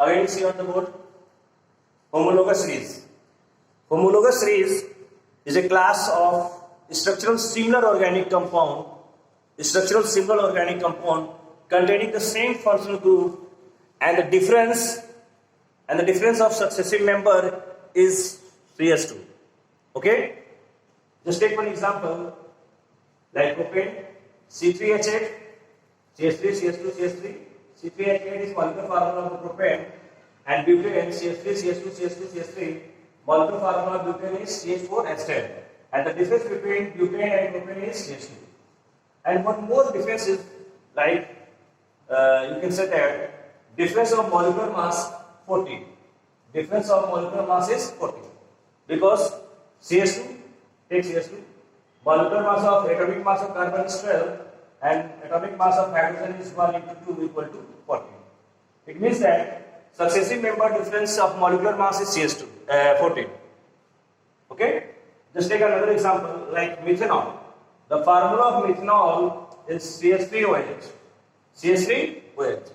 Again you see on the board, homologous series. Homologous series is a class of structural similar organic compound containing the same functional group, and the difference of successive member is CS2. Okay, just take one example like propane, C3H8, CS3, CS2, CS3. C3H8 is molecular formula of the propane, and butane, CS3, CS2, CS2, CS3. Molecular formula of butane is CH4H10, and the difference between butane and propane is CH2. And one more difference is like you can say that difference of molecular mass 14. Difference of molecular mass is 14 because CH2 takes CH2. Molecular mass of atomic mass of carbon is 12, and atomic mass of hydrogen is 1 into 2 equal to 14. It means that successive member difference of molecular mass is CH2 14. Okay. Just take another example like methanol. The formula of methanol is CH3OH. CH3OH.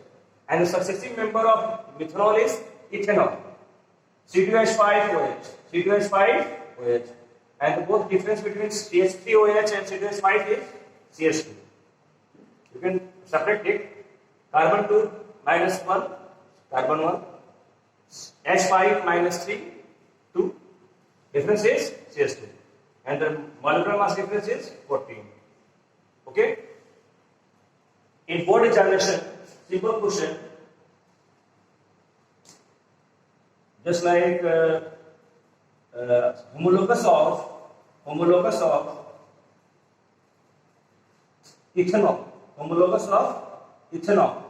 And the successive member of methanol is ethanol. C2H5OH. C2H5OH. And both difference between CH3OH and C2H5 is CH2. You can separate it. Carbon 2 minus 1, carbon 1. H5 minus 3, 2. Difference is CH2. And the molecular mass difference is 14. Okay? In board examination, simple question, just like homologous of ethanol. Homologous of ethanol.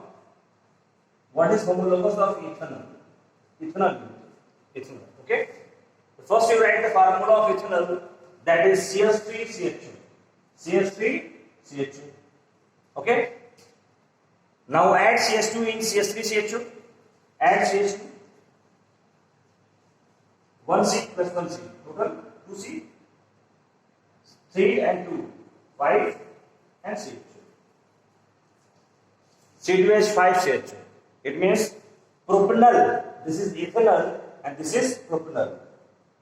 What is homologous of ethanol? Ethanol. Okay? First you write the formula of ethanol, that is CH3CH2. CH3CH2. Okay? Now add CH2 in CH3CH2. Add CH2. 1C plus 1C. Total 2C. 3 and 2. 5 and CH2. C2H5CH2. It means propanol. This is ethanol and this is propanol.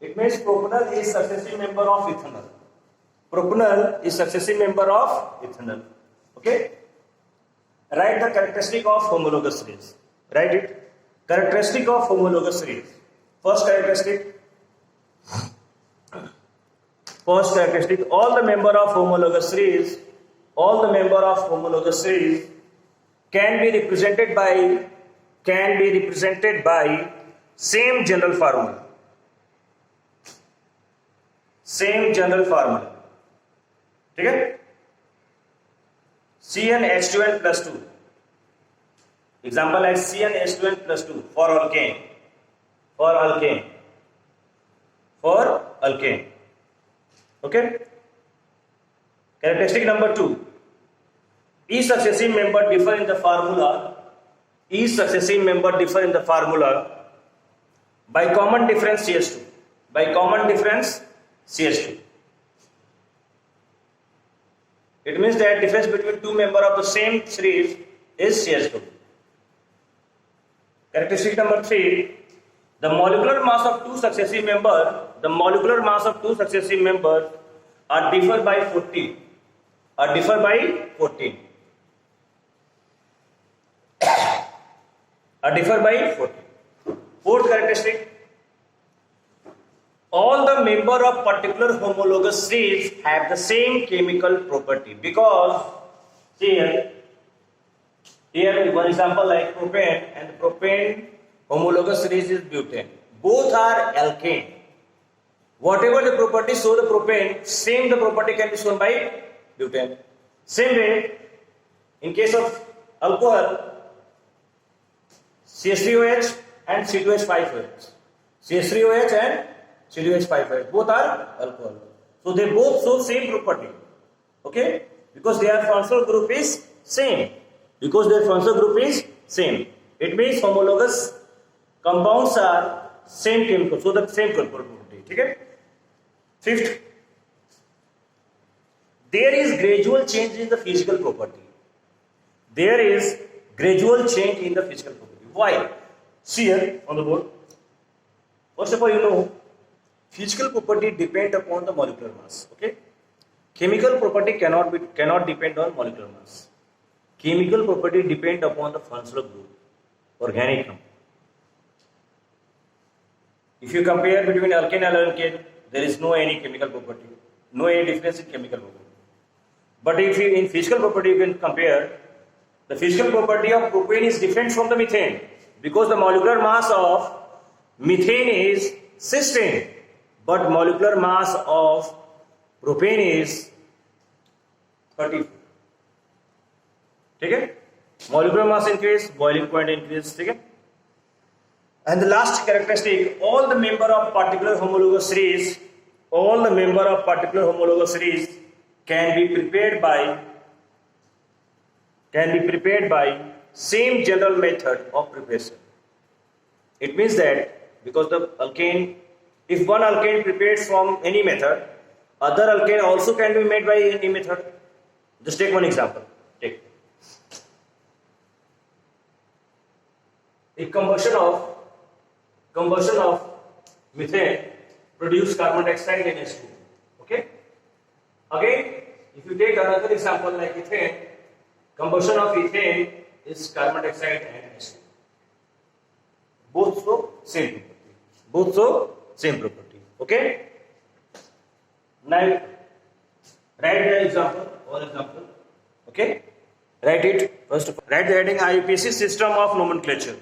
It means propanol is successive member of ethanol. Propanol is successive member of ethanol. Okay? Write the characteristic of homologous series. Write it. Characteristic of homologous series. First characteristic, all the member of homologous series can be represented by same general formula. ठीक है? CnH2n plus 2. Example like CnH2n plus 2 for alkane. Okay? Characteristic number 2. Each successive member differ in the formula by common difference CH2. It means that difference between two members of the same series is CH2. Characteristic number 3. The molecular mass of two successive members are differ by 14. Fourth characteristic. All the members of particular homologous series have the same chemical property, because here one example like propane, and the propane homologous series is butane. Both are alkane. Whatever the property show the propane, same the property can be shown by butane. Same way, in case of alcohol, CH3OH and C2H5OH. CH3OH and C2H5OH. Both are alcohol. So they both show same property. Okay? Because their functional group is same. It means homologous compounds are same chemical. So the same property. Okay? Fifth, there is gradual change in the physical property. Why? See here on the board. First of all, you know, physical property depend upon the molecular mass. Okay, chemical property cannot depend on molecular mass. Chemical property depend upon the functional group, organic number. If you compare between alkane and alkane, there is no any chemical property, no any difference in chemical property. But if you in physical property you can compare, the physical property of propane is different from the methane because the molecular mass of methane is 16, but molecular mass of propane is 34. ठीक है? Molecular mass increase, boiling point increase. ठीक है? And the last characteristic, all the member of particular homologous series, all the member of particular homologous series can be prepared by same general method of preparation. It means that because the alkane, if one alkane prepared from any method, other alkane also can be made by any method. Just take one example. Take a combustion of methane produce carbon dioxide and H2. Okay. Again, if you take another example like ethane, combustion of ethane is carbon dioxide and H2. Both show same property. Okay. Now write the example. Okay. Write it first of all. Write the heading IUPAC system of nomenclature.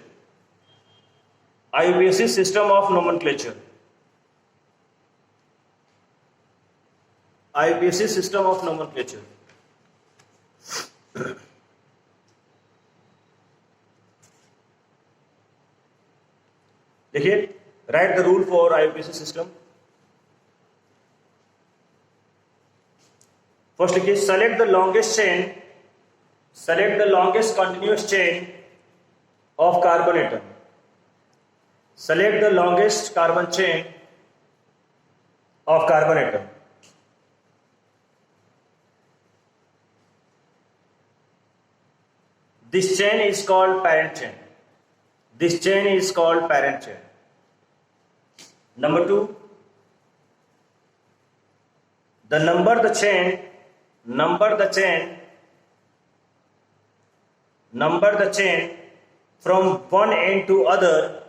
IUPAC system of nomenclature. IUPAC system of nomenclature. देखिए, write the rule for IUPAC system. First लिखिए, select the longest continuous chain of carbon atom. Select the longest carbon chain of carbon atom. This chain is called parent chain. Number 2, number the chain from one end to other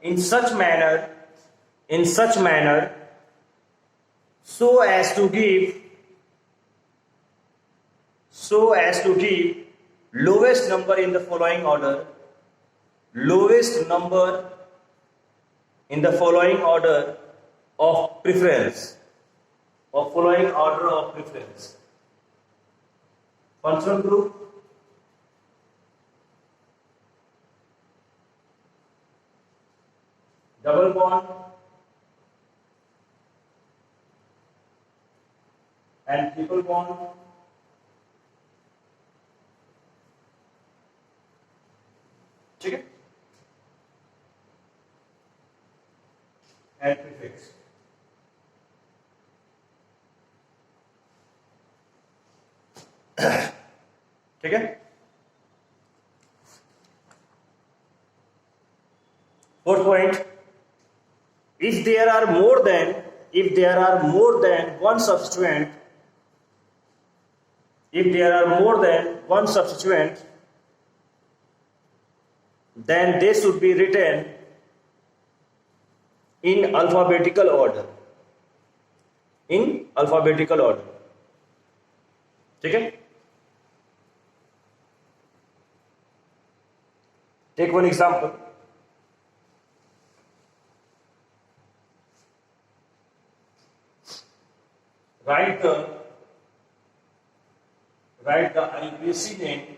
in such manner so as to give lowest number in the following order of preference. Functional group, double bond and triple bond. ठीक है? And prefix. ठीक है? Fourth point, if there are more than one substituent, then they should be written in alphabetical order. ठीक है? Take one example. Write the IUPAC name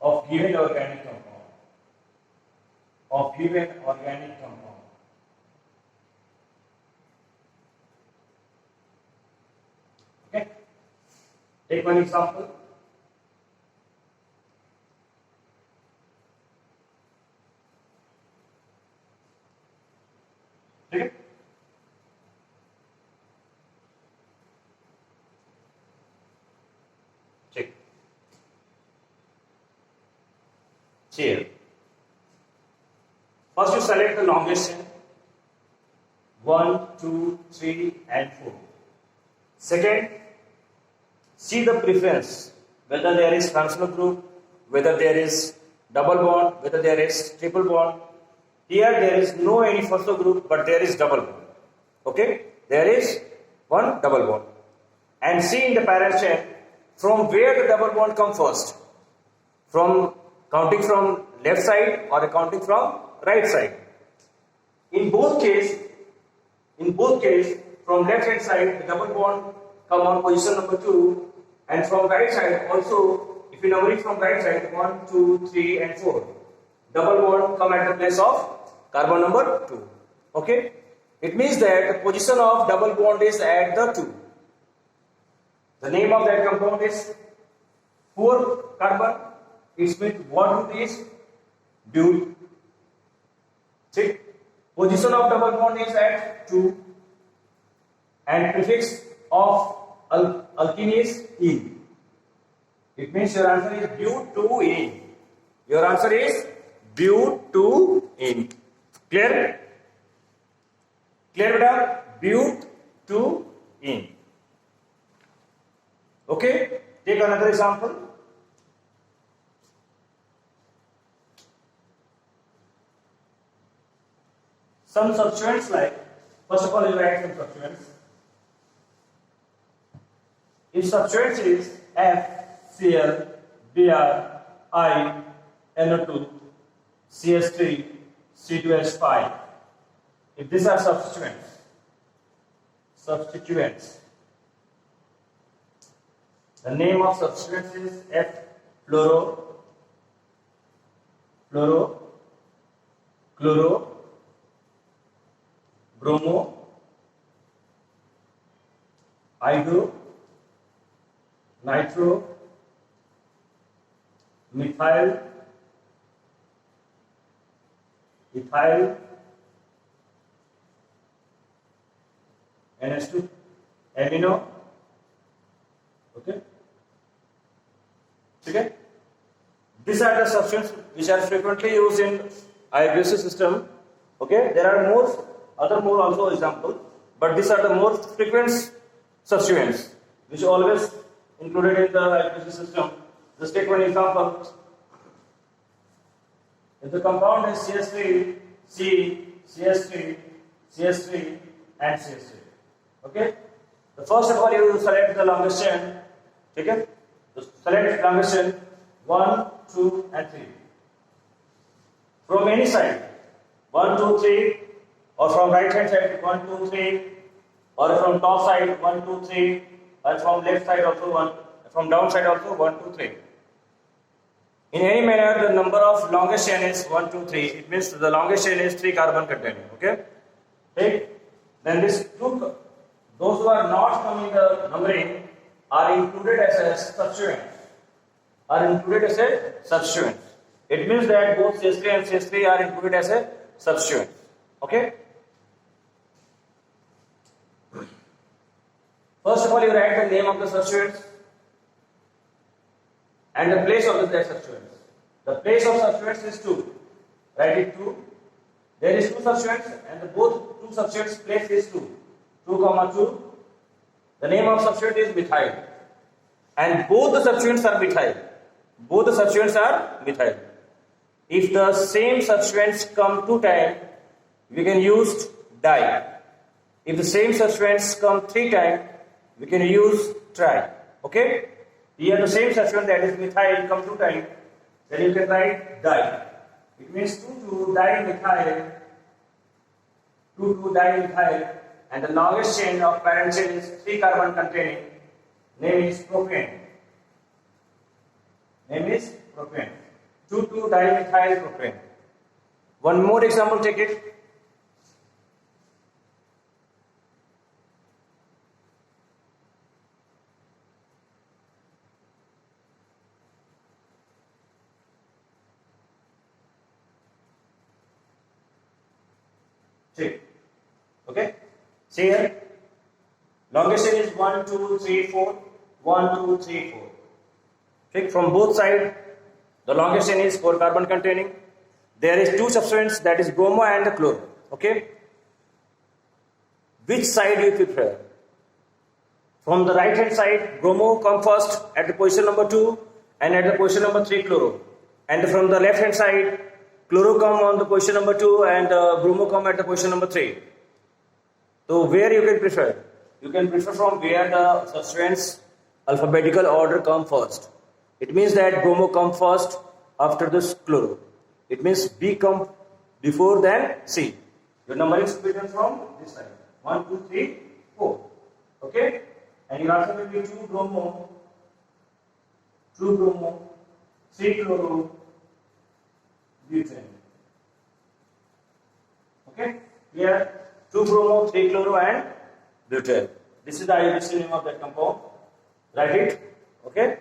of given organic compound. Okay. Take one example. ठीक है? chair. First you select the longest chain, 1, 2, 3 and 4. Second, see the preference, whether there is functional group, whether there is double bond, whether there is triple bond. Here there is no any functional group, but there is double bond. Okay, there is one double bond. And see in the parent chain from where the double bond come first. From counting from left side or counting from right side. In both case, from left hand side the double bond come on position number 2, and from right side also, if you number it from right side, 1, 2, 3 and 4. Double bond come at the place of carbon number 2. Okay? It means that the position of double bond is at the 2. The name of that compound is 4 carbon. It means what group is butyl. See? Position of double bond is at 2 and prefix of alkene is ene. It means your answer is butene. Your answer is butene. Clear? Clear, beta? Butene. Okay? Take another example. Some substituents like, first of all you write some substituents. If substituents is FCl, Br, I, NO2, CS3, C2H5. If these are substituents, the name of substituents is F-fluoro, chloro, bromo, hydro, nitro, methyl, ethyl, NH2, amino. Okay. Okay. These are the substances which are frequently used in IUPAC system. Okay. There are more also example, but these are the most frequent substituents which are always included in the IUPAC system. Just take one example. If the compound is CS3, C, CS3, CS3 and CS3. Okay. The first of all you select the longest chain. Okay. So select longest chain 1, 2 and 3. From any side 1, 2, 3, or from right hand side 1, 2, 3, or from top side 1, 2, 3, and from left side also 1, from down side also 1, 2, 3. In any manner, the number of longest chain is 1, 2, 3. It means the longest chain is 3 carbon containing. Okay. Okay. Then those who are not coming the numbering are included as a substituent. It means that both CS3 and CS3 are included as a substituent. Okay. First of all, you write the name of the substituents and the place of the substituents. The place of substituents is 2. Write it 2. There is 2 substituents and both 2 substituents place is 2. 2, 2. The name of substituent is methyl. And both the substituents are methyl. If the same substituents come 2 times, we can use di. If the same substituents come 3 times, we can use tri. Okay? Here the same substituent, that is methyl, come 2 times, then you can write di. It means 2,2-dimethyl, 2,2-dimethyl, and the longest chain of parent chain is 3 carbon containing. Name is propane. 2,2-dimethyl propane. One more example, take it. Okay. See here. Longest chain is 1, 2, 3, 4. 1, 2, 3, 4. Okay. From both sides, The longest chain is 4 carbon containing. There is 2 substances, that is bromo and the chloro. Okay. Which side you prefer? From the right hand side, bromo come first at the position number 2 and at the position number 3 chloro. And from the left hand side, chloro come on the position number 2 and bromo come at the position number 3. So where you can prefer? You can prefer from where the substance alphabetical order come first. It means that bromo come first after this chloro. It means B come before than C. Your numbering is written from this side. 1, 2, 3, 4. Okay? And your answer will be 2 bromo, 3 chloro, butane. Okay? Here 2 bromo, 3 chloro and butane. This is the IUPAC name of that compound. Write it. Okay?